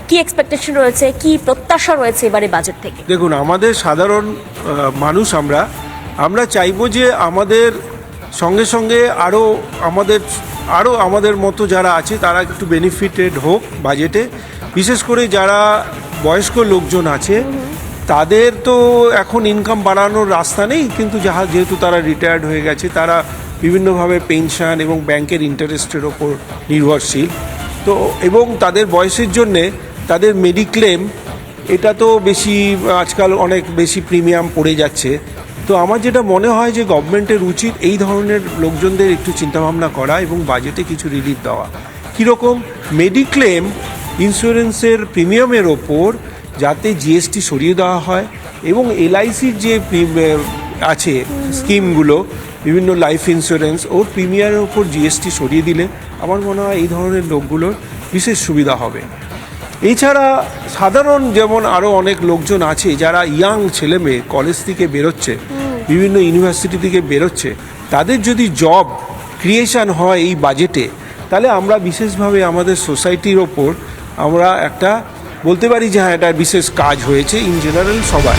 কি এক্সপেকটেশন রয়েছে, কি প্রত্যাশা রয়েছে এবারে বাজেট থেকে? দেখুন, আমাদের সাধারণ মানুষ আমরা চাইবো যে আমাদের সঙ্গে সঙ্গে আমাদের মতো যারা আছে তারা একটু বেনিফিটেড হোক বাজেটে। বিশেষ করে যারা বয়স্ক লোকজন আছে তাদের তো এখন ইনকাম বাড়ানোর রাস্তা নেই, কিন্তু যেহেতু তারা রিটায়ার্ড হয়ে গেছে তারা বিভিন্নভাবে পেনশন এবং ব্যাংকের ইন্টারেস্টের ওপর নির্ভরশীল। তো এবং তাদের বয়সের জন্যে তাদের মেডিক্লেম এটা তো বেশি, আজকাল অনেক বেশি প্রিমিয়াম পড়ে যাচ্ছে। তো আমার যেটা মনে হয় যে গভর্নমেন্টের উচিত এই ধরনের লোকজনদের একটু চিন্তাভাবনা করা এবং বাজেটে কিছু রিলিফ দেওয়া। কীরকম? মেডিক্লেম ইন্স্যুরেন্সের প্রিমিয়ামের ওপর যাতে জিএসটি সরিয়ে দেওয়া হয় এবং এলআইসির যে আছে স্কিমগুলো, বিভিন্ন লাইফ ইন্স্যুরেন্স, ওর প্রিমিয়ামের ওপর জিএসটি সরিয়ে দিলে আমার মনে হয় এই ধরনের লোকগুলোর বিশেষ সুবিধা হবে। এছাড়া সাধারণ যেমন আরও অনেক লোকজন আছে যারা ইয়াং ছেলেমেয়ে কলেজ থেকে বেরোচ্ছে, বিভিন্ন ইউনিভার্সিটি থেকে বেরোচ্ছে, তাদের যদি জব ক্রিয়েশন হয় এই বাজেটে, তাহলে আমরা বিশেষভাবে আমাদের সোসাইটির ওপর আমরা একটা বলতে পারি যে হ্যাঁ, এটা বিশেষ কাজ হয়েছে ইন জেনারেল সবাই।